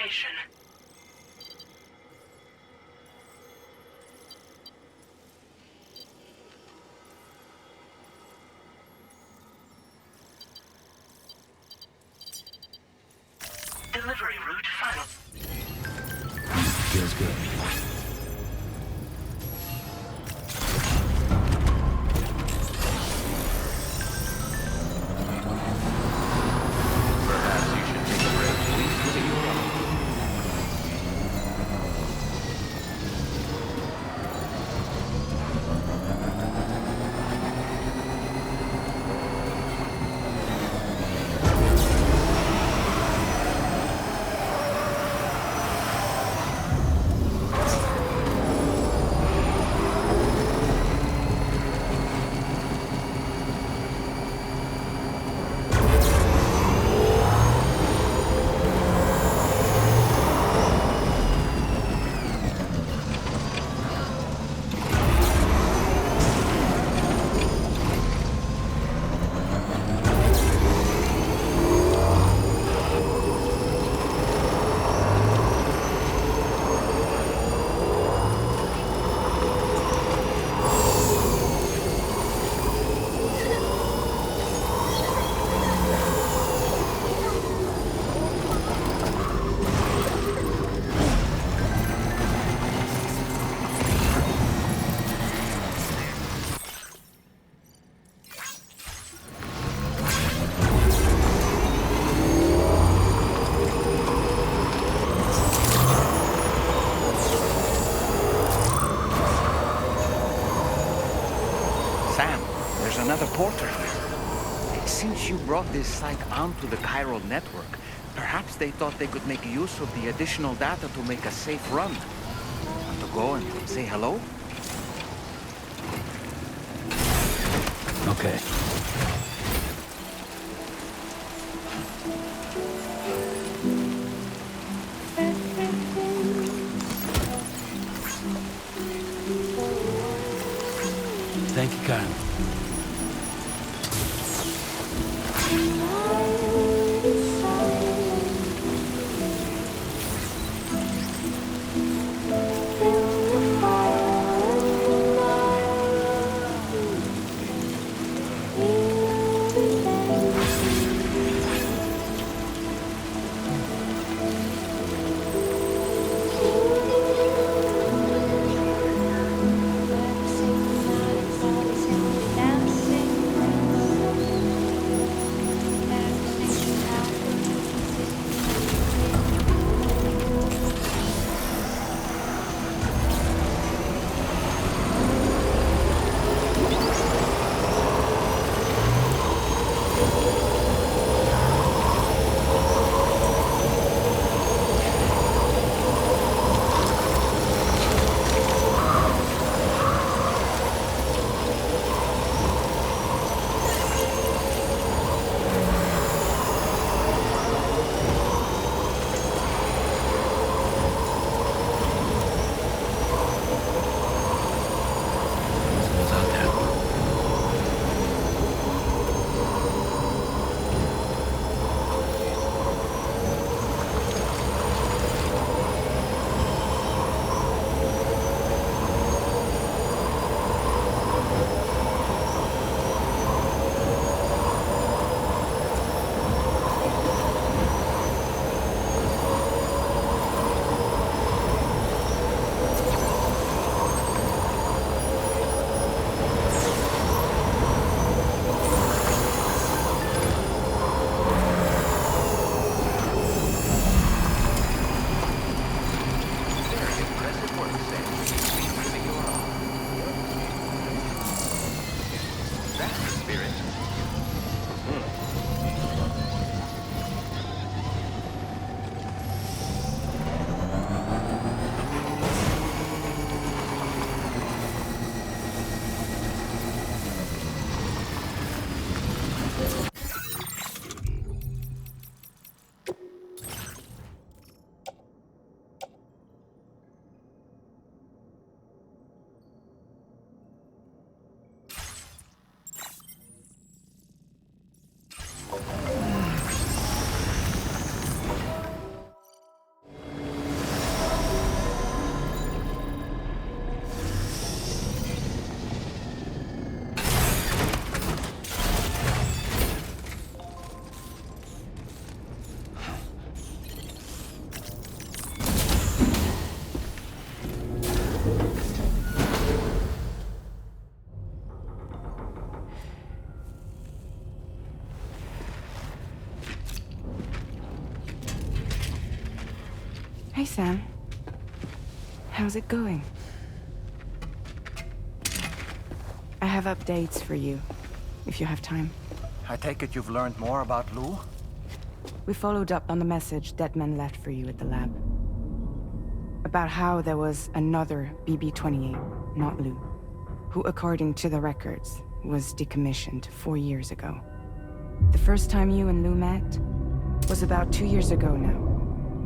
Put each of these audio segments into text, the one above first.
location. Delivery route final. Feels good. Perhaps you should take a break. Please look at your own. Sam, there's another porter here. Since you brought this site onto the chiral network, perhaps they thought they could make use of the additional data to make a safe run. Want to go and say hello? Okay. Thank you, Kyle. Down. Hey, Sam. How's it going? I have updates for you, if you have time. I take it you've learned more about Lou? We followed up on the message Deadman left for you at the lab. About how there was another BB-28, not Lou, who, according to the records, was decommissioned 4 years ago. The first time you and Lou met was about 2 years ago now,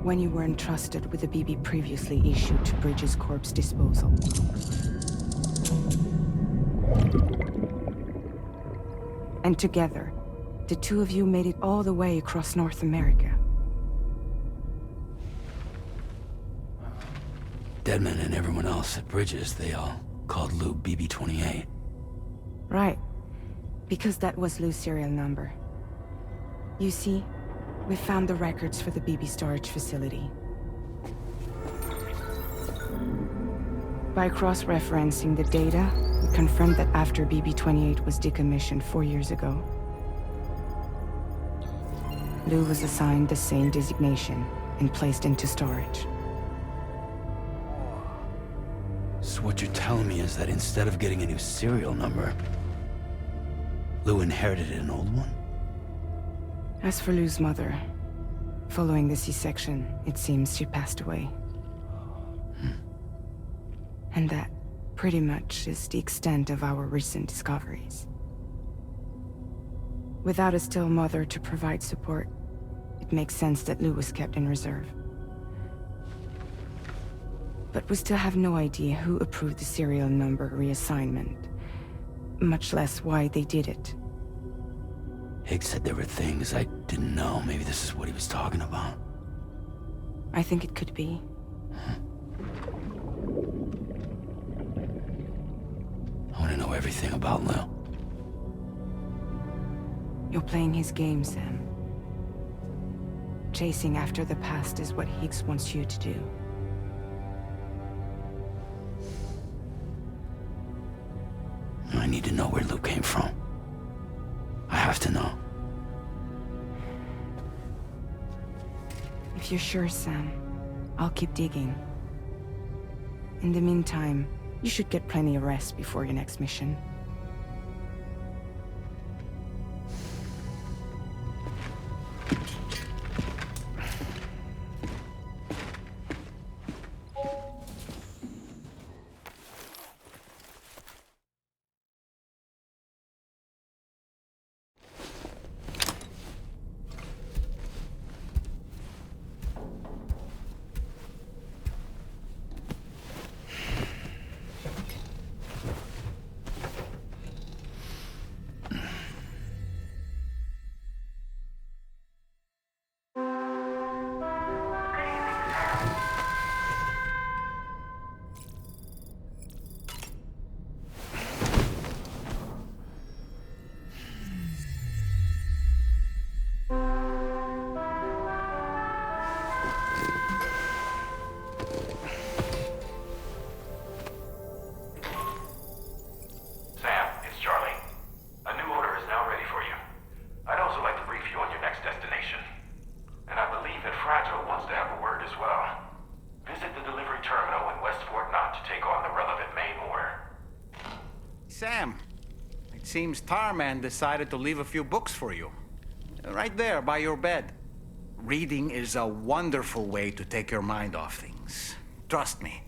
when you were entrusted with the BB previously issued to Bridges Corp's disposal. And together, the two of you made it all the way across North America. Deadman and everyone else at Bridges, they all called Lou BB-28. Right. Because that was Lou's serial number. You see, we found the records for the BB storage facility. By cross-referencing the data, we confirmed that after BB-28 was decommissioned 4 years ago, Lou was assigned the same designation and placed into storage. So what you're telling me is that instead of getting a new serial number, Lou inherited an old one? As for Lou's mother, following the C-section, it seems she passed away. And that, pretty much, is the extent of our recent discoveries. Without a still mother to provide support, it makes sense that Lou was kept in reserve. But we still have no idea who approved the serial number reassignment, much less why they did it. Higgs said there were things I didn't know. Maybe this is what he was talking about. I think it could be. I want to know everything about Lou. You're playing his game, Sam. Chasing after the past is what Higgs wants you to do. I need to know where Lou came from. I have to know. If you're sure, Sam, I'll keep digging. In the meantime, you should get plenty of rest before your next mission. Sam, it's Charlie. A new order is now ready for you. I'd also like to brief you on your next destination. And I believe that Fragile wants to have a word as well. Visit the delivery terminal in West Fort Knott to take on the relevant main order. Sam, it seems Tarman decided to leave a few books for you. Right there, by your bed. Reading is a wonderful way to take your mind off things. Trust me.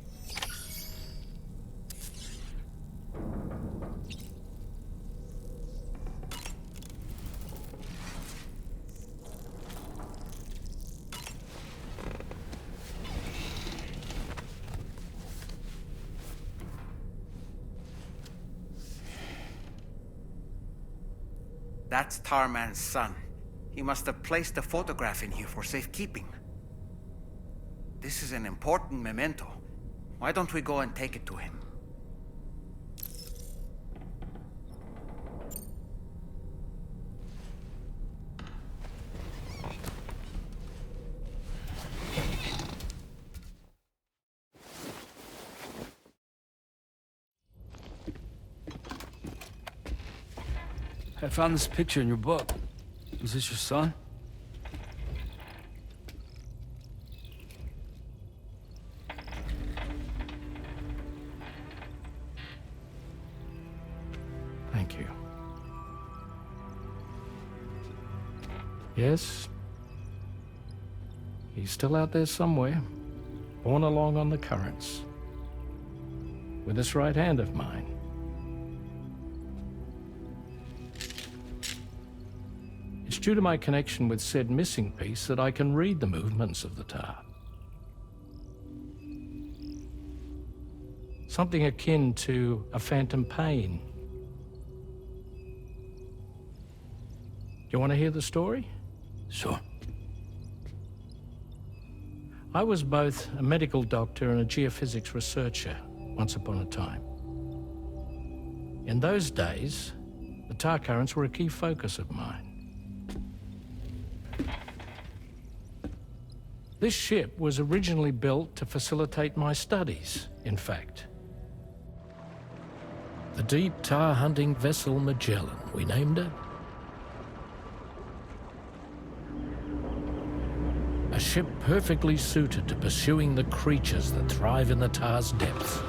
That's Tarman's son. He must have placed a photograph in here for safekeeping. This is an important memento. Why don't we go and take it to him? I found this picture in your book. Is this your son? Yes. He's still out there somewhere, borne along on the currents, with this right hand of mine. It's due to my connection with said missing piece that I can read the movements of the tar. Something akin to a phantom pain. You want to hear the story? Sure. I was both a medical doctor and a geophysics researcher once upon a time. In those days, the tar currents were a key focus of mine. This ship was originally built to facilitate my studies, in fact. The deep tar hunting vessel Magellan, we named it. A ship perfectly suited to pursuing the creatures that thrive in the tar's depths.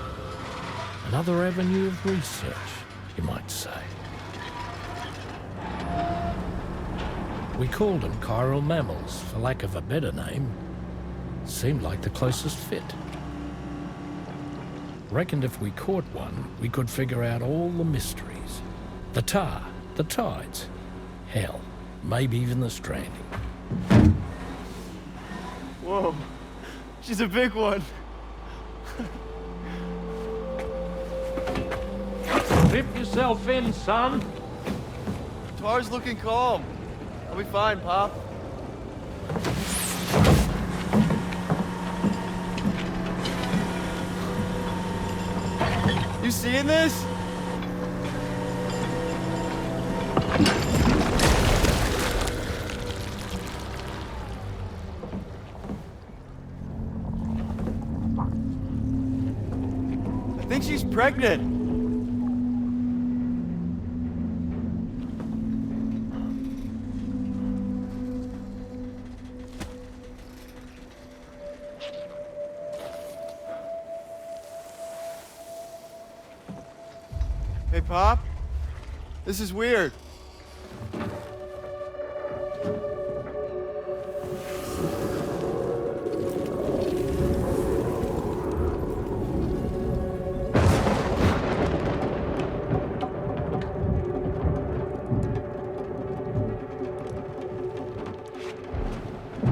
Another avenue of research, you might say. We called them chiral mammals, for lack of a better name. Seemed like the closest fit. Reckoned if we caught one, we could figure out all the mysteries. The tar, the tides, hell, maybe even the stranding. Whoa, she's a big one. Dip yourself in, son. Tar's looking calm. I'll be fine, Pop. You seeing this? I think she's pregnant. Hey, Pop. This is weird.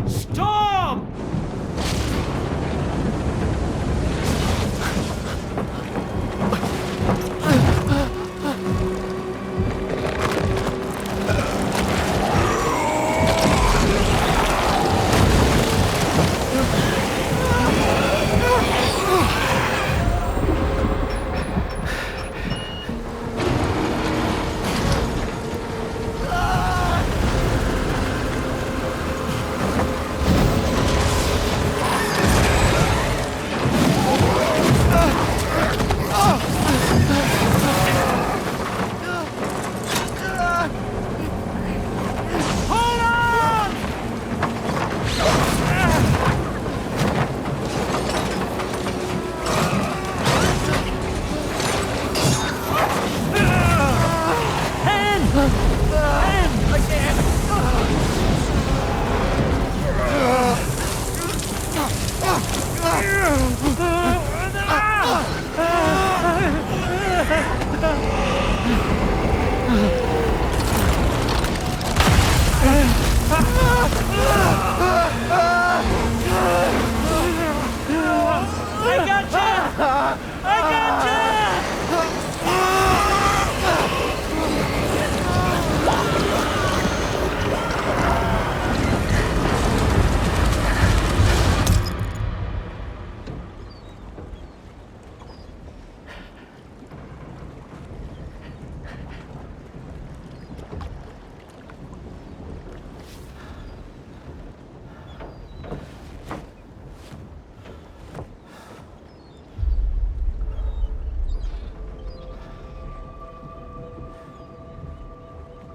Storm!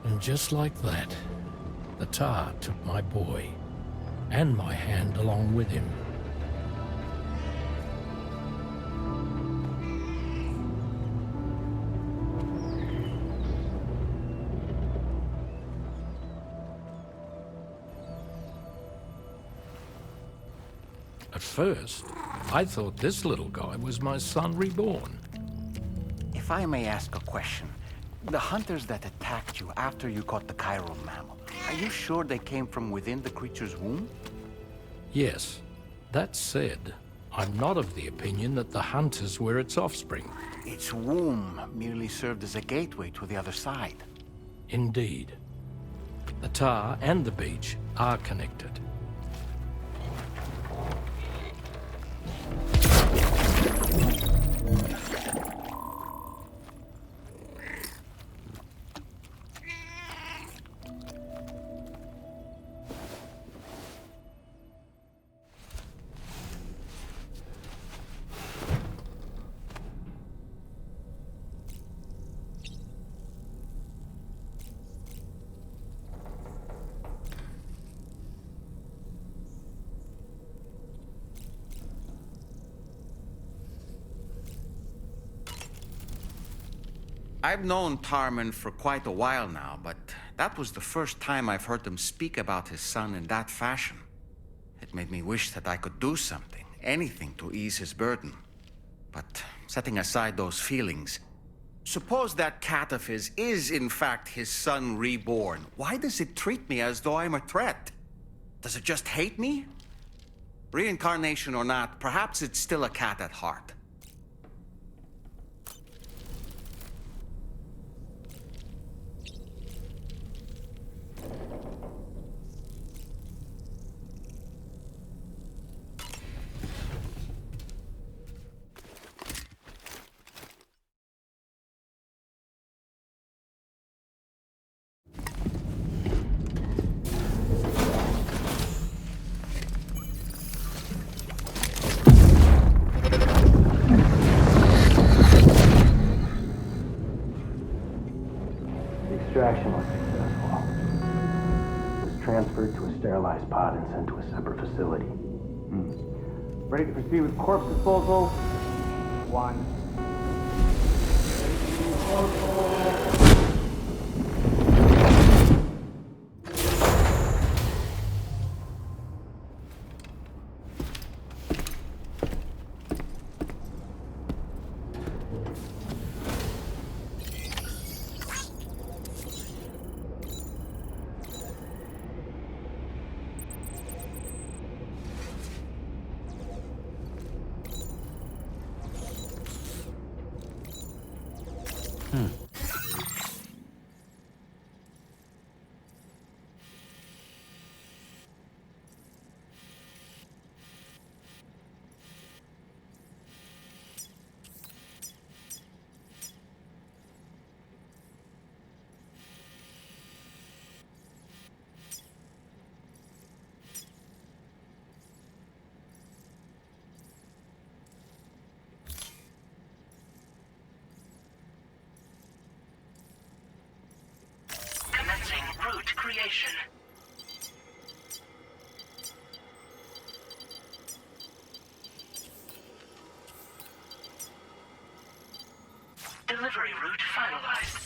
And just like that, the tar took my boy, and my hand along with him. first, I thought this little guy was my son reborn. If I may ask a question, the hunters that attacked you after you caught the chiral mammal, are you sure they came from within the creature's womb? Yes. That said, I'm not of the opinion that the hunters were its offspring. Its womb merely served as a gateway to the other side. Indeed. The tar and the beach are connected. I've known Tarman for quite a while now, but that was the first time I've heard him speak about his son in that fashion. It made me wish that I could do something, anything to ease his burden. But setting aside those feelings, suppose that cat of his is in fact his son reborn. Why does it treat me as though I'm a threat? Does it just hate me? Reincarnation or not, perhaps it's still a cat at heart. Extraction was successful. It was transferred to a sterilized pod and sent to a separate facility. Ready to proceed with corpse disposal? 1. Commencing root creation. Delivery route finalized.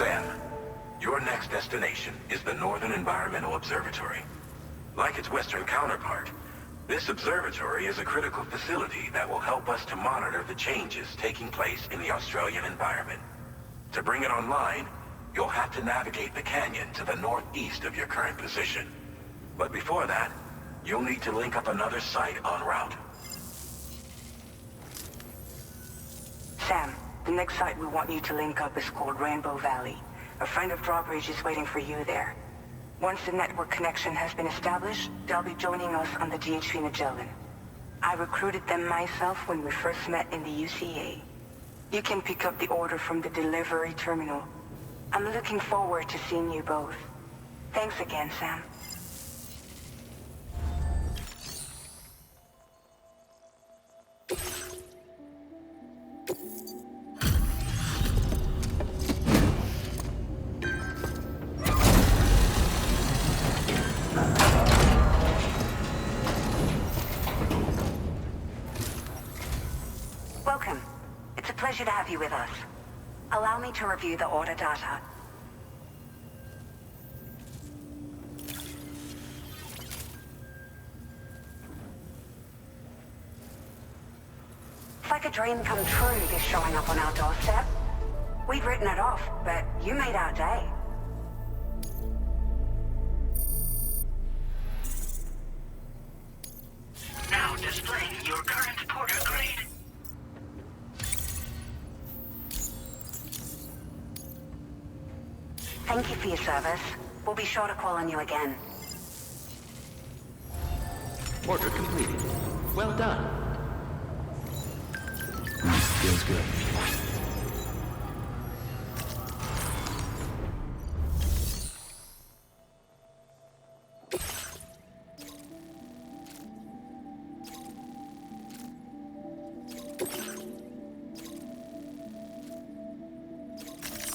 Sam, your next destination is the Northern Environmental Observatory. Like its Western counterpart, this observatory is a critical facility that will help us to monitor the changes taking place in the Australian environment. To bring it online, you'll have to navigate the canyon to the northeast of your current position. But before that, you'll need to link up another site en route. Sam, the next site we want you to link up is called Rainbow Valley. A friend of Drawbridge is waiting for you there. Once the network connection has been established, they'll be joining us on the DHV Magellan. I recruited them myself when we first met in the UCA. You can pick up the order from the delivery terminal. I'm looking forward to seeing you both. Thanks again, Sam. Welcome. It's a pleasure to have you with us. Allow me to review the order data. It's like a dream come true, this showing up on our doorstep. We'd written it off, but you made our day. Now displaying your current porter grade. Thank you for your service. We'll be sure to call on you again. Order completed. Well done. Feels good.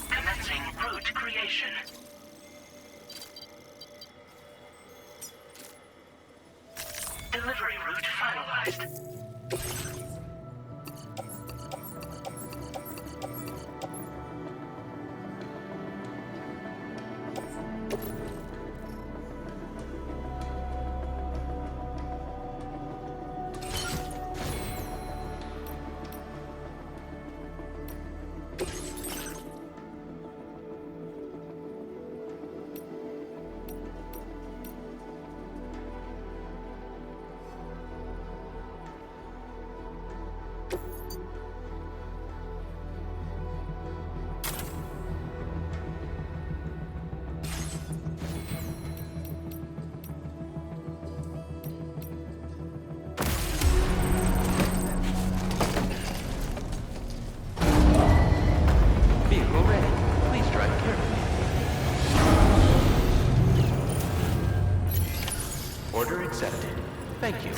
Commencing route creation. Delivery route finalized. Vehicle ready. Please drive carefully. Order accepted. Thank you.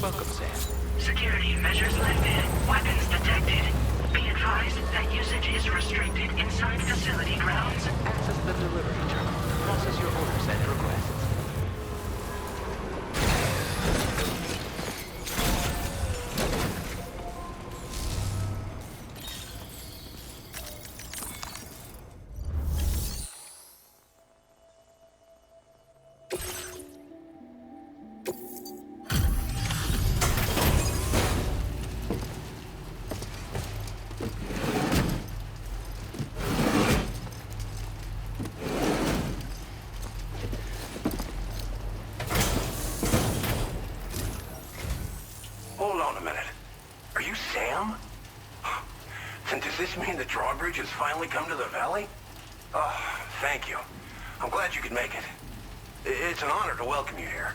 Welcome, Sam. Security measures lifted. Weapons detected. Be advised that usage is restricted inside facility grounds. Access the delivery terminal to process your orders and requests. Hold on a minute. Are you Sam? Then does this mean the drawbridge has finally come to the valley? Oh, thank you. I'm glad you could make it. It's an honor to welcome you here.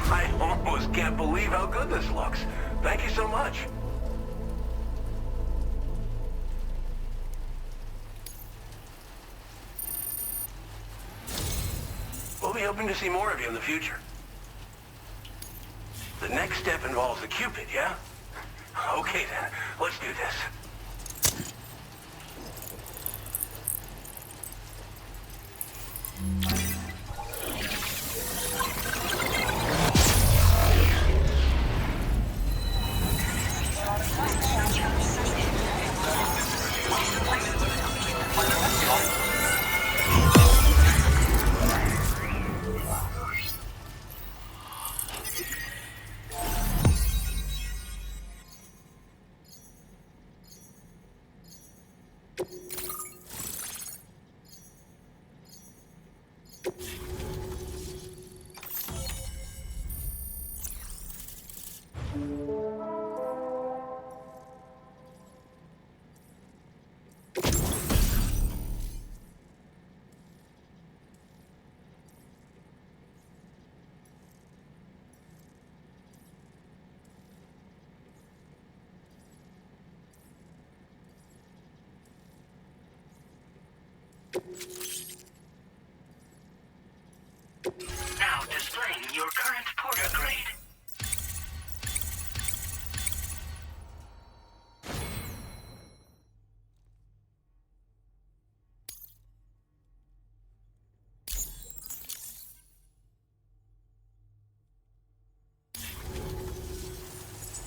I almost can't believe how good this looks. Thank you so much. We'll be hoping to see more of you in the future. The next step involves the Cupid, yeah? Okay then, let's do this. Now displaying your current porter grade.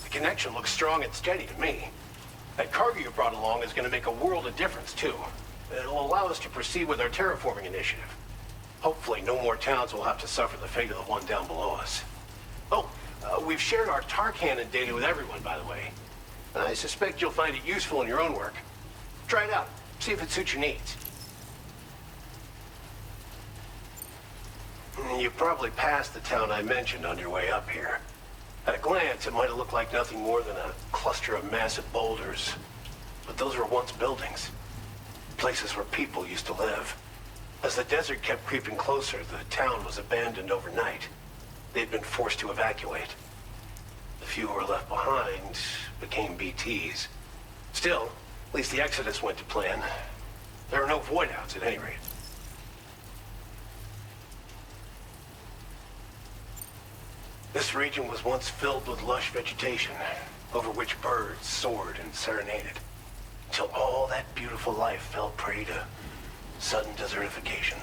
The connection looks strong and steady to me. That cargo you brought along is going to make a world of difference, too. It'll allow us to proceed with our terraforming initiative. Hopefully, no more towns will have to suffer the fate of the one down below us. Oh, we've shared our tar cannon data with everyone, by the way. I suspect you'll find it useful in your own work. Try it out. See if it suits your needs. You've probably passed the town I mentioned on your way up here. At a glance, it might have looked like nothing more than a cluster of massive boulders. But those were once buildings. Places where people used to live. As the desert kept creeping closer, the town was abandoned overnight. They'd been forced to evacuate. The few who were left behind became BTs. Still, at least the exodus went to plan. There are no void-outs at any rate. This region was once filled with lush vegetation, over which birds soared and serenaded, until all that beautiful life fell prey to sudden desertification.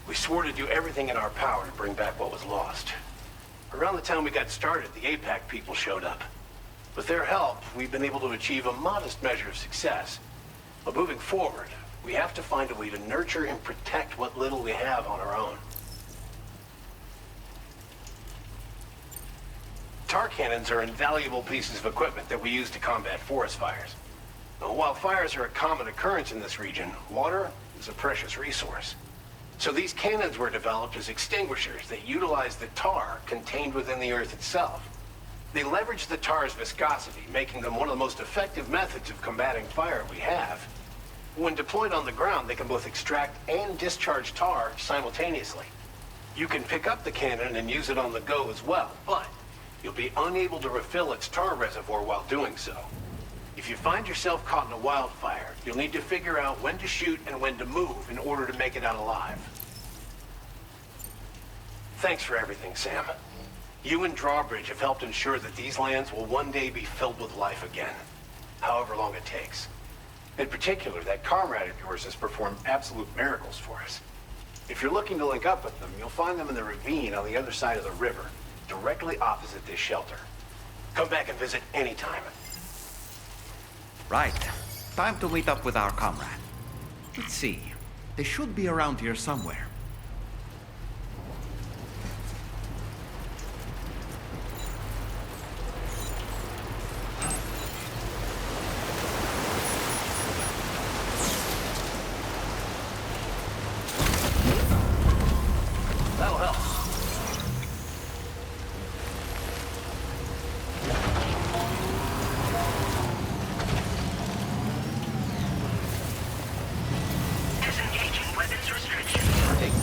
We swore to do everything in our power to bring back what was lost. Around the time we got started, the APAC people showed up. With their help, we've been able to achieve a modest measure of success. But moving forward, we have to find a way to nurture and protect what little we have on our own. Tar cannons are invaluable pieces of equipment that we use to combat forest fires. Now, while fires are a common occurrence in this region, water is a precious resource. So these cannons were developed as extinguishers that utilize the tar contained within the earth itself. They leverage the tar's viscosity, making them one of the most effective methods of combating fire we have. When deployed on the ground, they can both extract and discharge tar simultaneously. You can pick up the cannon and use it on the go as well, but you'll be unable to refill its tar reservoir while doing so. If you find yourself caught in a wildfire, you'll need to figure out when to shoot and when to move in order to make it out alive. Thanks for everything, Sam. You and Drawbridge have helped ensure that these lands will one day be filled with life again, however long it takes. In particular, that comrade of yours has performed absolute miracles for us. If you're looking to link up with them, you'll find them in the ravine on the other side of the river, directly opposite this shelter. Come back and visit anytime. Right. Time to meet up with our comrade. Let's see. They should be around here somewhere. That'll help. Disengaging weapons restrictions. Take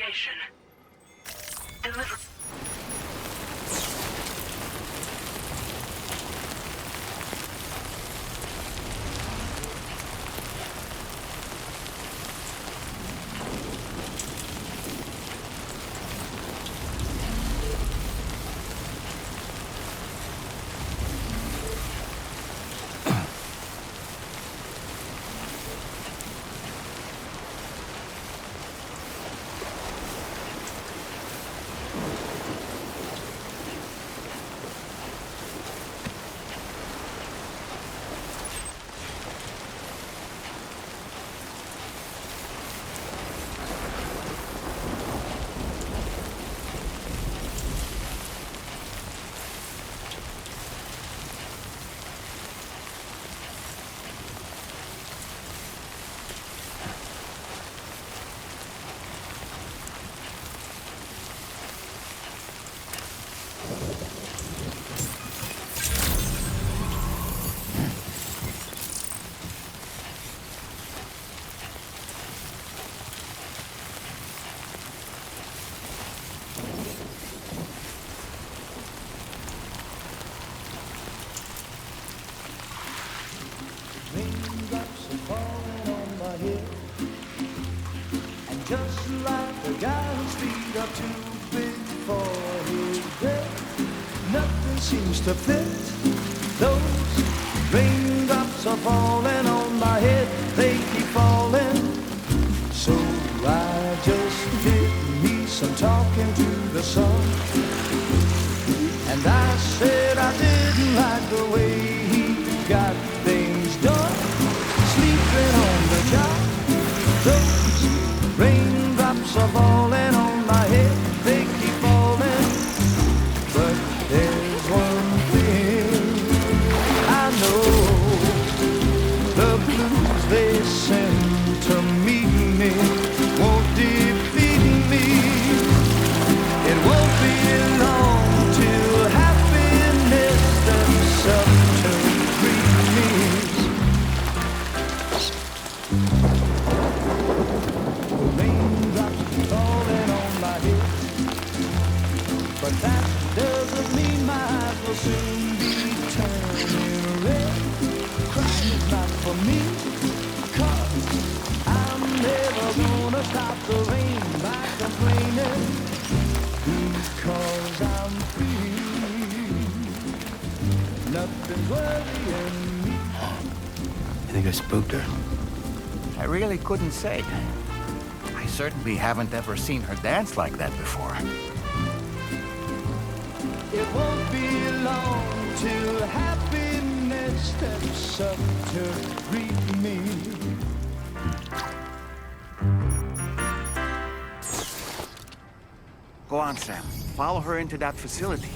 location. Deliver. Just like the guy whose feet are too big for his bed, nothing seems to fit. Those raindrops are falling on my head, they keep falling. So I just did me some talking to the sun, and I said I didn't like the way he got things done, sleeping on the job. Those raindrops are falling on my head, they keep falling. But there's one thing I know, the blues they send to meet me won't defeat me. It won't be long till happiness steps up to greet me. But that doesn't mean my eyes will soon be turning red. Crying is not for me, 'cause I'm never gonna stop the rain by complaining, because I'm free. Nothing's worrying me. You think I spooked her? I really couldn't say. I certainly haven't ever seen her dance like that before. It won't be long till happiness steps up to greet me. Go on, Sam. Follow her into that facility.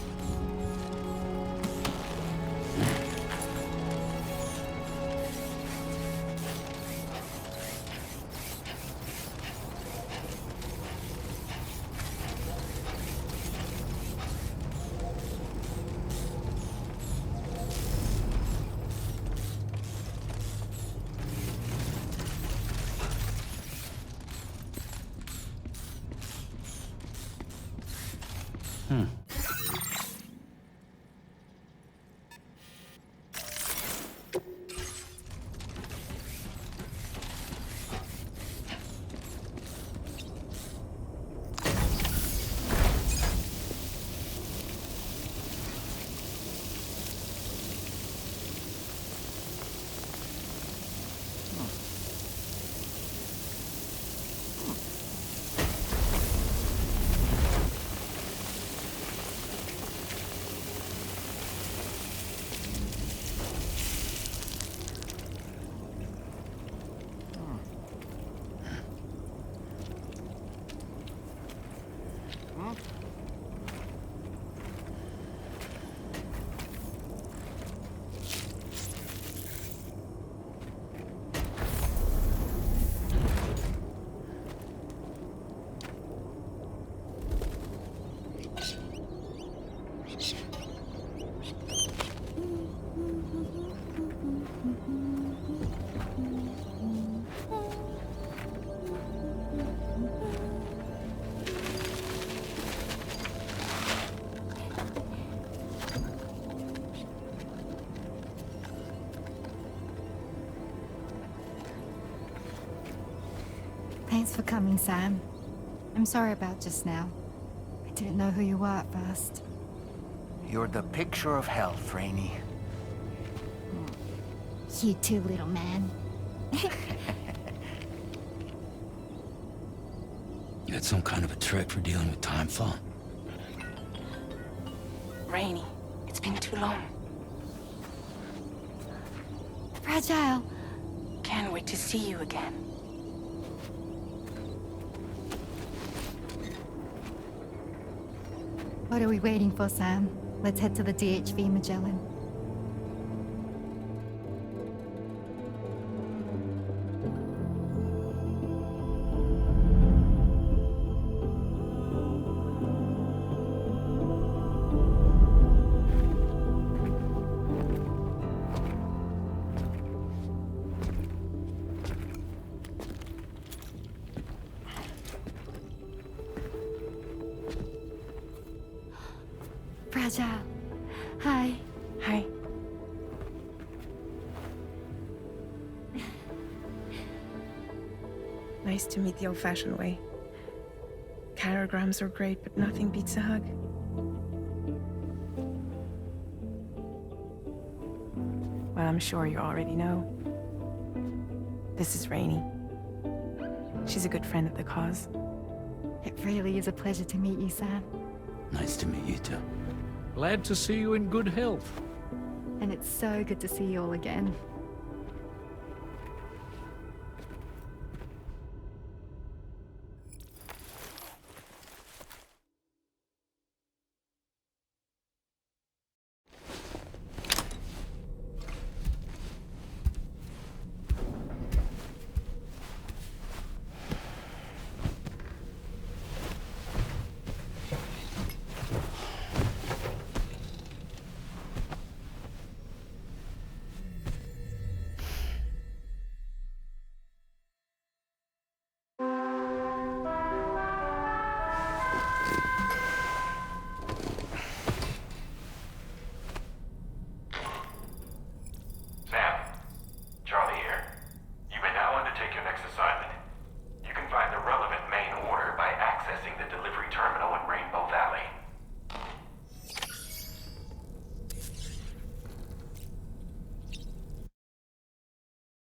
Thanks for coming, Sam. I'm sorry about just now. I didn't know who you were at first. You're the picture of health, Rainey. You too, little man. You had some kind of a trick for dealing with timefall? Rainey, it's been too long. Fragile. Can't wait to see you again. What are we waiting for, Sam? Let's head to the DHV Magellan. Fragile. Hi. Hi. Nice to meet the old-fashioned way. Chirograms are great, but nothing beats a hug. Well, I'm sure you already know. This is Rainey. She's a good friend of the cause. It really is a pleasure to meet you, Sam. Nice to meet you too. Glad to see you in good health. And it's so good to see you all again.